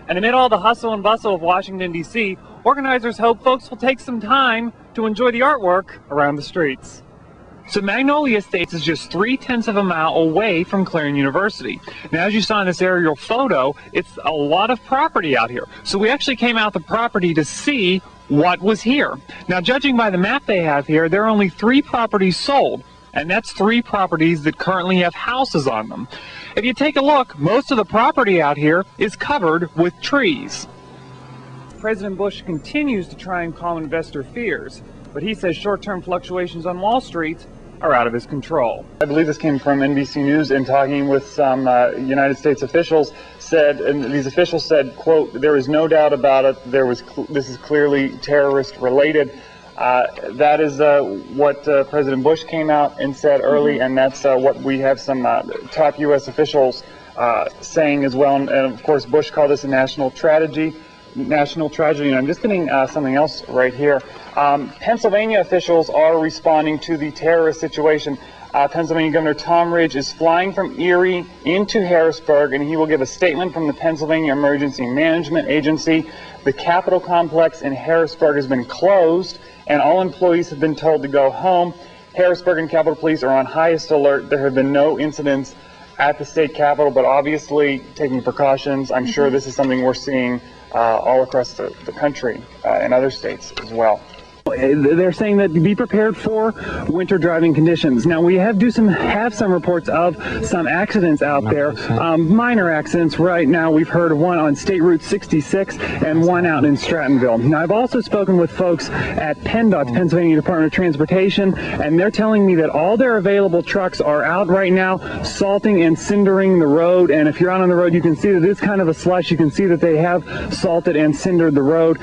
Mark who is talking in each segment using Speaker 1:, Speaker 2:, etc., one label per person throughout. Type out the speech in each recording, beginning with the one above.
Speaker 1: And amid all the hustle and bustle of Washington, D.C., organizers hope folks will take some time to enjoy the artwork around the streets. So Magnolia Estates is just 0.3 of a mile away from Clarion University. Now, as you saw in this aerial photo, it's a lot of property out here. So we actually came out the property to see what was here. Now, judging by the map they have here, there are only 3 properties sold, and that's 3 properties that currently have houses on them. If you take a look, most of the property out here is covered with trees. President Bush continues to try and calm investor fears, but he says short-term fluctuations on Wall Street are out of his control. I believe this came from NBC News, in talking with some United States officials, and these officials said, quote, "There is no doubt about it. This is clearly terrorist related." That is what President Bush came out and said early, and that's what we have some top U.S. officials saying as well. And of course, Bush called this a national tragedy. And I'm just getting something else right here. Pennsylvania officials are responding to the terrorist situation. Pennsylvania Governor Tom Ridge is flying from Erie into Harrisburg, and he will give a statement from the Pennsylvania Emergency Management Agency. The Capitol complex in Harrisburg has been closed, and all employees have been told to go home. Harrisburg and Capitol Police are on highest alert. There have been no incidents at the state capitol, but obviously taking precautions. I'm sure this is something we're seeing all across the country and other states as well. They're saying that be prepared for winter driving conditions. Now, we have some reports of some accidents out there, minor accidents. Right now, we've heard of one on State Route 66 and one out in Strattonville. Now, I've also spoken with folks at PennDOT, the Pennsylvania Department of Transportation, and they're telling me that all their available trucks are out right now, salting and cindering the road. And if you're out on the road, you can see that it's kind of a slush. You can see that they have salted and cindered the road.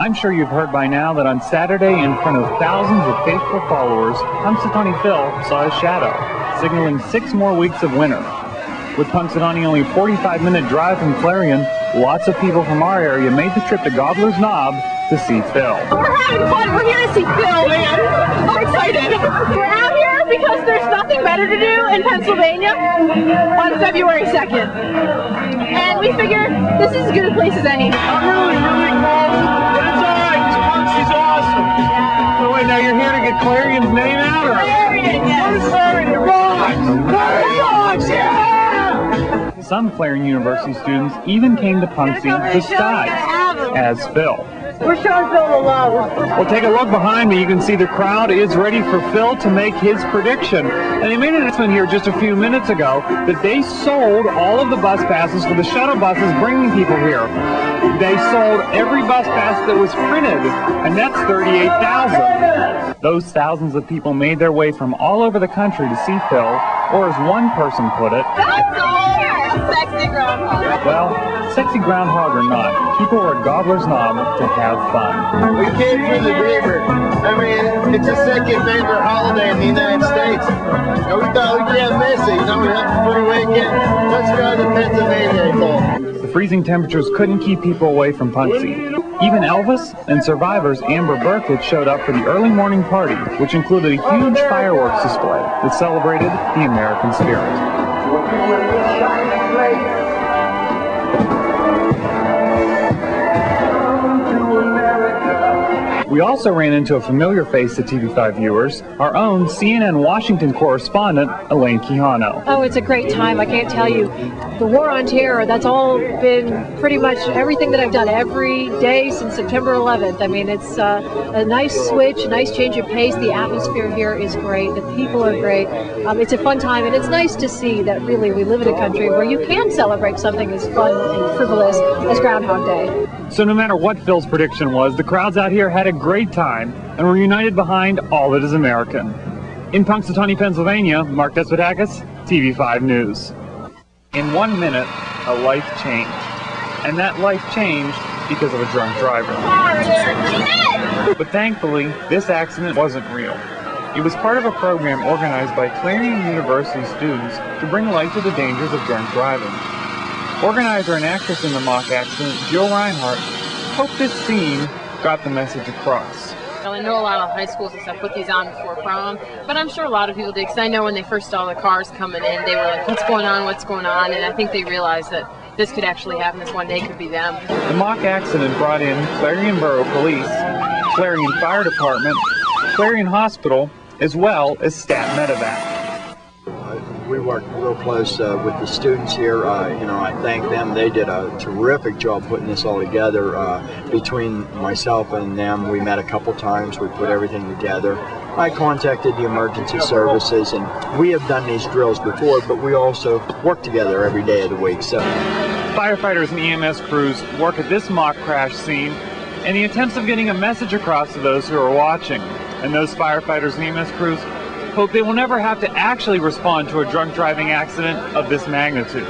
Speaker 1: I'm sure you've heard by now that on Saturday, in front of thousands of faithful followers, Punxsutawney Phil saw his shadow, signaling 6 more weeks of winter. With Punxsutawney only a 45-minute drive from Clarion, lots of people from our area made the trip to Gobbler's Knob to see Phil.
Speaker 2: We're having fun. We're here to see Phil, man. I'm excited. We're out here because there's nothing better to do in Pennsylvania on February 2nd. And we figure this is as good a place as any.
Speaker 1: I'm really cold. It's all right. Punxsutawney's awesome. Yeah. So wait, now you're here to get Clarion's name out? Or?
Speaker 2: Clarion, yes.
Speaker 1: Clarion rocks! Yeah! Some Clarion University students even came to Punxsutawney disguised as Phil.
Speaker 2: We're showing Phil the love.
Speaker 1: Well, take a look behind me. You can see the crowd is ready for Phil to make his prediction. And they made an announcement here just a few minutes ago that they sold all of the bus passes for the shuttle buses bringing people here. They sold every bus pass that was printed, and that's 38,000. Those thousands of people made their way from all over the country to see Phil, or as one person put it,
Speaker 2: sexy groundhog.
Speaker 1: Well, sexy groundhog or not, people were at Gobbler's Knob to have fun.
Speaker 3: We came for the beaver. I mean, it's the second favorite holiday in the United States. And we thought we can't miss it. You know, we have a free weekend. Let's go to Pennsylvania.
Speaker 1: The freezing temperatures couldn't keep people away from Punxsy. Even Elvis and Survivor's Amber Burkett showed up for the early morning party, which included a huge fireworks display that celebrated the American spirit. We also ran into a familiar face to TV5 viewers, our own CNN Washington correspondent, Elaine Quijano.
Speaker 4: Oh, it's a great time. I can't tell you. The war on terror, that's all been pretty much everything that I've done every day since September 11th. I mean, it's a nice switch, a nice change of pace. The atmosphere here is great. The people are great. It's a fun time, and it's nice to see that really we live in a country where you can celebrate something as fun and frivolous as Groundhog Day.
Speaker 1: So no matter what Phil's prediction was, the crowds out here had a great time and were united behind all that is American. In Punxsutawney, Pennsylvania, Mark Despotakis, TV5 News. In 1 minute, a life changed. And that life changed because of a drunk driver. But thankfully, this accident wasn't real. It was part of a program organized by Clarion University students to bring light to the dangers of drunk driving. Organizer and actress in the mock accident, Jill Reinhardt, hoped this scene got the message across.
Speaker 5: Well, I know a lot of high schools and stuff put these on before prom, but I'm sure a lot of people did, because I know when they first saw the cars coming in, they were like, what's going on, what's going on? And I think they realized that this could actually happen, this one day could be them.
Speaker 1: The mock accident brought in Clarion Borough Police, Clarion Fire Department, Clarion Hospital, as well as Stat Medevac.
Speaker 6: We worked real close with the students here. I thank them. They did a terrific job putting this all together. Between myself and them, we met a couple times. We put everything together. I contacted the emergency services, and we have done these drills before, but we also work together every day of the week. So,
Speaker 1: firefighters and EMS crews work at this mock crash scene in the attempts of getting a message across to those who are watching. And those firefighters and EMS crews hope they will never have to actually respond to a drunk driving accident of this magnitude.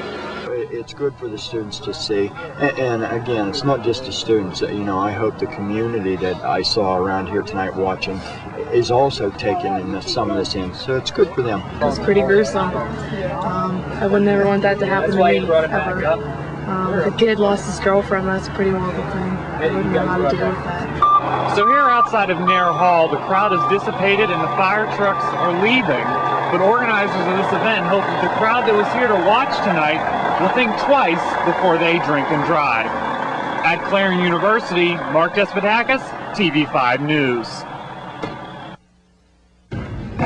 Speaker 6: It's good for the students to see, and again, it's not just the students. I hope the community that I saw around here tonight watching is also taking in some of this in, so it's good for them.
Speaker 7: It's pretty gruesome. I would never want that to happen to me, ever. If a kid lost his girlfriend, that's a pretty horrible thing. I wouldn't know how to deal with that.
Speaker 1: So here outside of Nair Hall, the crowd is dissipated and the fire trucks are leaving. But organizers of this event hope that the crowd that was here to watch tonight will think twice before they drink and drive. At Clarion University, Mark Despotakis, TV5 News.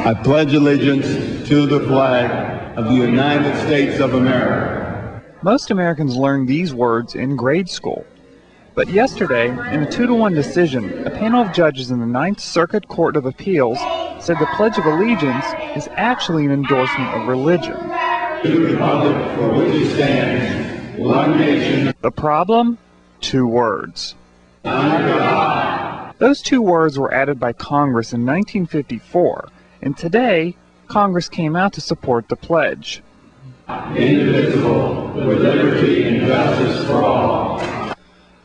Speaker 8: I pledge allegiance to the flag of the United States of America.
Speaker 1: Most Americans learn these words in grade school. But yesterday, in a 2-to-1 decision, a panel of judges in the Ninth Circuit Court of Appeals said the Pledge of Allegiance is actually an endorsement of religion.
Speaker 8: To the republic for which it stands, one nation.
Speaker 1: The problem? 2 words.
Speaker 8: Under God.
Speaker 1: Those 2 words were added by Congress in 1954, and today, Congress came out to support the pledge.
Speaker 8: Indivisible, with liberty and justice for all.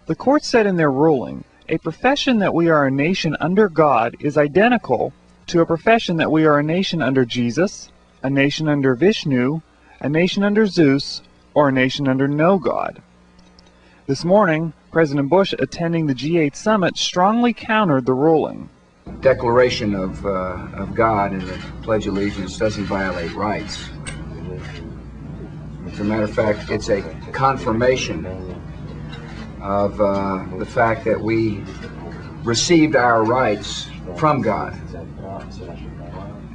Speaker 1: The court said in their ruling, a profession that we are a nation under God is identical to a profession that we are a nation under Jesus, a nation under Vishnu, a nation under Zeus, or a nation under no God. This morning, President Bush, attending the G8 summit, strongly countered the ruling.
Speaker 9: Declaration of God in the Pledge of Allegiance doesn't violate rights. As a matter of fact, it's a confirmation of the fact that we received our rights from God,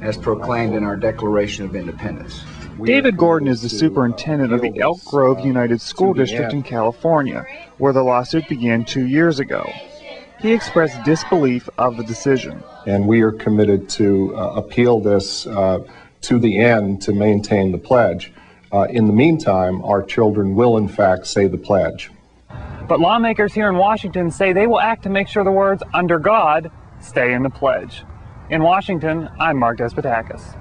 Speaker 9: as proclaimed in our Declaration of Independence.
Speaker 1: David Gordon is the superintendent of the Elk Grove United School District in California, where the lawsuit began 2 years ago. He expressed disbelief of the decision.
Speaker 10: And we are committed to appeal this to the end to maintain the pledge. In the meantime, our children will in fact say the pledge.
Speaker 1: But lawmakers here in Washington say they will act to make sure the words "under God" stay in the pledge. In Washington, I'm Mark Despotakis.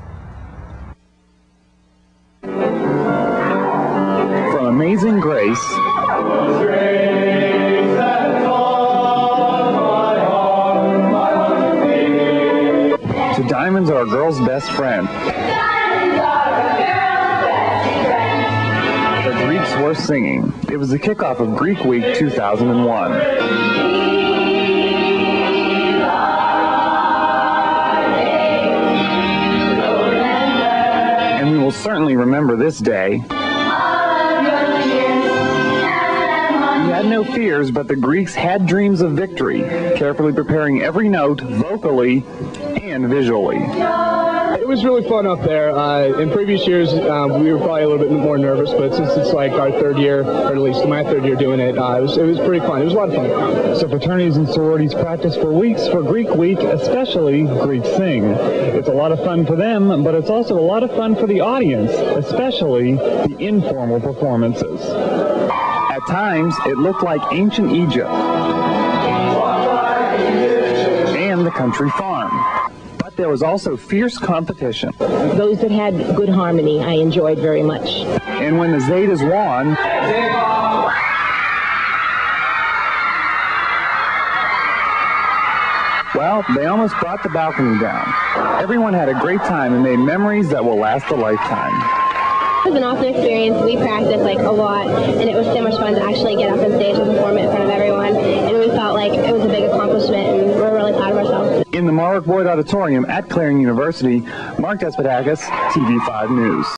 Speaker 1: From Amazing Grace to Diamonds Are a Girl's Best Friend. The Greeks were singing. It was the kickoff of Greek Week 2001. And we will certainly remember this day. We had no fears, but the Greeks had dreams of victory, carefully preparing every note vocally and visually.
Speaker 11: It was really fun up there. In previous years, we were probably a little bit more nervous, but since it's like our 3rd year, or at least my 3rd year doing it, it was pretty fun. It was a lot of fun.
Speaker 1: So fraternities and sororities practice for weeks for Greek Week, especially Greek Sing. It's a lot of fun for them, but it's also a lot of fun for the audience, especially the informal performances. At times, it looked like ancient Egypt and the country farm. But there was also fierce competition.
Speaker 12: Those that had good harmony, I enjoyed very much.
Speaker 1: And when the Zetas won, well, they almost brought the balcony down. Everyone had a great time and made memories that will last a lifetime.
Speaker 13: It was an awesome experience. We practiced like a lot, and it was so much fun to actually get up on stage and perform it in front of everyone. And we felt like it was a big accomplishment, and we're really proud of ourselves.
Speaker 1: In the Mark Boyd Auditorium at Clarion University, Mark Despotakis, TV5 News.